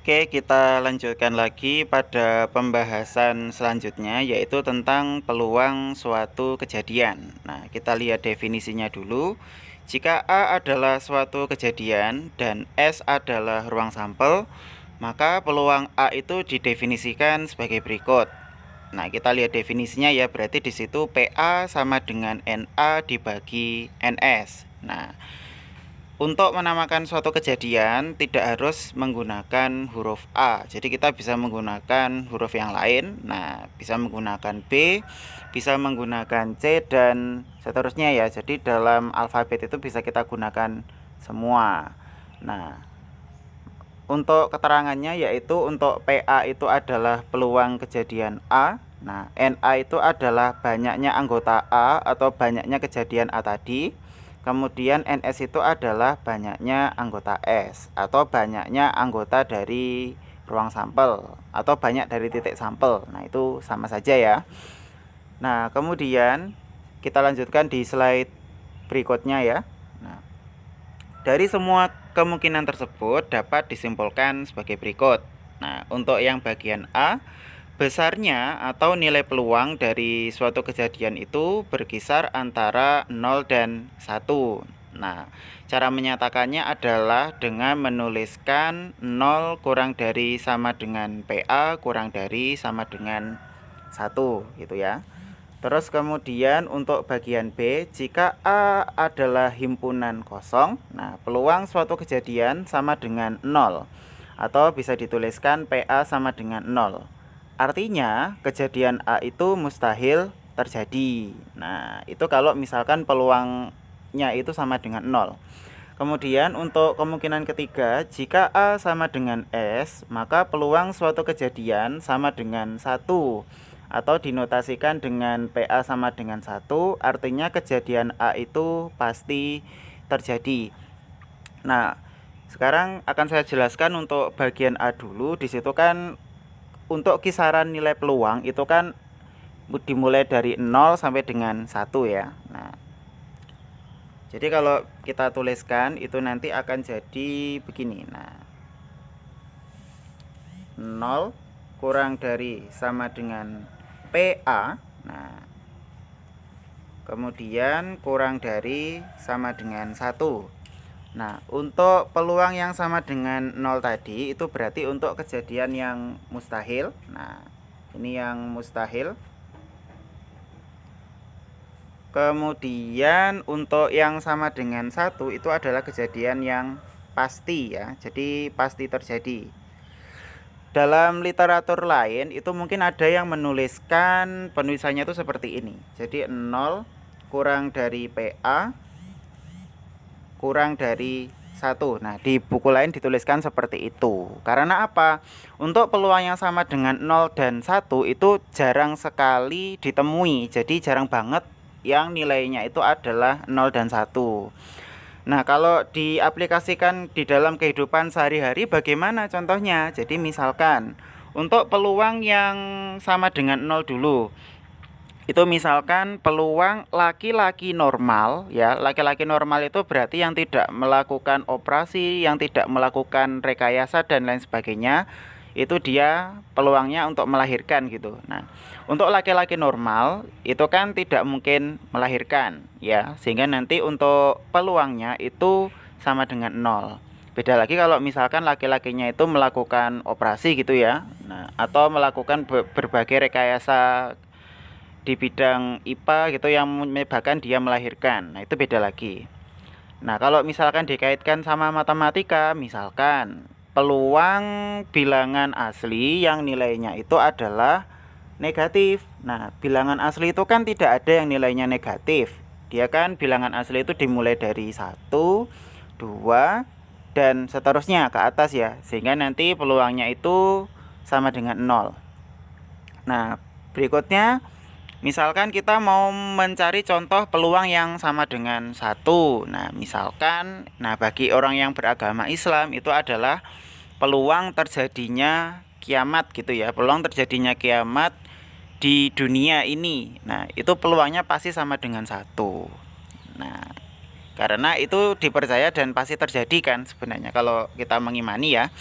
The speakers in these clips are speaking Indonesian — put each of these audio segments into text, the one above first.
Oke, kita lanjutkan lagi pada pembahasan selanjutnya, yaitu tentang peluang suatu kejadian. Nah, kita lihat definisinya dulu. Jika A adalah suatu kejadian dan S adalah ruang sampel, maka peluang A itu didefinisikan sebagai berikut. Nah, kita lihat definisinya ya, berarti di situ PA sama dengan NA dibagi NS. Nah, untuk menamakan suatu kejadian tidak harus menggunakan huruf A. Jadi kita bisa menggunakan huruf yang lain. Nah, bisa menggunakan B, bisa menggunakan C dan seterusnya ya. Jadi dalam alfabet itu bisa kita gunakan semua. Nah, untuk keterangannya yaitu untuk PA itu adalah peluang kejadian A. Nah, NA itu adalah banyaknya anggota A atau banyaknya kejadian A tadi. Kemudian NS itu adalah banyaknya anggota S atau banyaknya anggota dari ruang sampel atau banyak dari titik sampel. Nah, itu sama saja ya. Nah, kemudian kita lanjutkan di slide berikutnya ya. Nah, dari semua kemungkinan tersebut dapat disimpulkan sebagai berikut. Nah, untuk yang bagian A, besarnya atau nilai peluang dari suatu kejadian itu berkisar antara 0 dan 1. Nah, cara menyatakannya adalah dengan menuliskan 0 kurang dari sama dengan PA kurang dari sama dengan 1 gitu ya. Terus kemudian untuk bagian B, jika A adalah himpunan kosong, nah peluang suatu kejadian sama dengan 0 atau bisa dituliskan PA sama dengan 0. Artinya kejadian A itu mustahil terjadi. Nah, itu kalau misalkan peluangnya itu sama dengan 0. Kemudian untuk kemungkinan ketiga, jika A sama dengan S, maka peluang suatu kejadian sama dengan 1 atau dinotasikan dengan PA sama dengan 1, artinya kejadian A itu pasti terjadi. Nah, sekarang akan saya jelaskan untuk bagian A dulu. Di situ kan untuk kisaran nilai peluang itu kan dimulai dari 0 sampai dengan 1 ya. Nah, jadi kalau kita tuliskan itu nanti akan jadi begini. Nah, 0 kurang dari sama dengan PA. Nah, kemudian kurang dari sama dengan 1. Nah, untuk peluang yang sama dengan 0 tadi itu berarti untuk kejadian yang mustahil. Nah, ini yang mustahil. Kemudian untuk yang sama dengan 1 itu adalah kejadian yang pasti ya. Jadi pasti terjadi. Dalam literatur lain itu mungkin ada yang menuliskan penulisannya itu seperti ini. Jadi 0 kurang dari PA kurang dari 1. Nah, di buku lain dituliskan seperti itu. Karena apa? Untuk peluang yang sama dengan 0 dan 1 itu jarang sekali ditemui. Jadi jarang banget yang nilainya itu adalah 0 dan 1. Nah, kalau diaplikasikan di dalam kehidupan sehari-hari bagaimana contohnya? Jadi misalkan untuk peluang yang sama dengan 0 dulu. Itu misalkan peluang laki-laki normal ya. Laki-laki normal itu berarti yang tidak melakukan operasi, yang tidak melakukan rekayasa dan lain sebagainya. Itu dia peluangnya untuk melahirkan gitu. Nah, untuk laki-laki normal itu kan tidak mungkin melahirkan ya. Sehingga nanti untuk peluangnya itu sama dengan 0. Beda lagi kalau misalkan laki-lakinya itu melakukan operasi gitu ya. Nah, atau melakukan berbagai rekayasa di bidang IPA gitu yang menyebabkan dia melahirkan. Nah, itu beda lagi. Nah, kalau misalkan dikaitkan sama matematika, misalkan peluang bilangan asli yang nilainya itu adalah negatif. Nah, bilangan asli itu kan tidak ada yang nilainya negatif. Dia kan bilangan asli itu dimulai dari 1, 2, dan seterusnya ke atas ya. Sehingga nanti peluangnya itu sama dengan 0. Nah, berikutnya misalkan kita mau mencari contoh peluang yang sama dengan 1. Nah, misalkan bagi orang yang beragama Islam itu adalah peluang terjadinya kiamat gitu ya. Peluang terjadinya kiamat di dunia ini. Nah, itu peluangnya pasti sama dengan 1. Nah, karena itu dipercaya dan pasti terjadi kan sebenarnya kalau kita mengimani ya.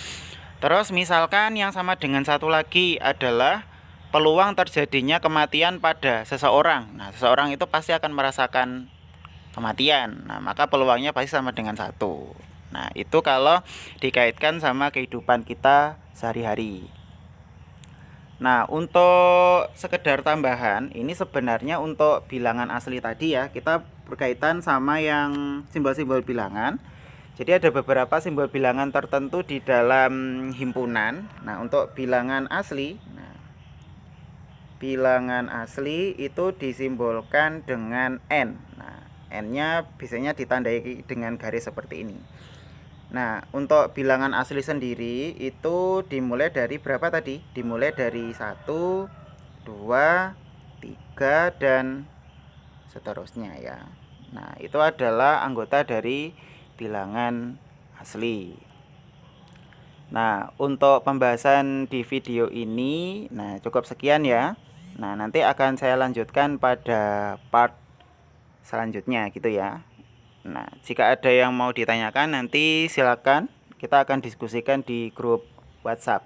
Terus misalkan yang sama dengan satu lagi adalah peluang terjadinya kematian pada seseorang. Nah, seseorang itu pasti akan merasakan kematian. Nah, maka peluangnya pasti sama dengan satu. Nah, itu kalau dikaitkan sama kehidupan kita sehari-hari. Nah, untuk sekedar tambahan, ini sebenarnya untuk bilangan asli tadi ya, kita berkaitan sama yang simbol-simbol bilangan. Jadi ada beberapa simbol bilangan tertentu di dalam himpunan. Nah, untuk bilangan asli, bilangan asli itu disimbolkan dengan N. Nah, N-nya biasanya ditandai dengan garis seperti ini. Nah, untuk bilangan asli sendiri itu dimulai dari berapa tadi? Dimulai dari 1, 2, 3, dan seterusnya ya. Nah, itu adalah anggota dari bilangan asli. Nah, untuk pembahasan di video ini, nah cukup sekian ya. Nah, nanti akan saya lanjutkan pada part selanjutnya gitu ya. Nah, jika ada yang mau ditanyakan nanti silakan kita akan diskusikan di grup WhatsApp.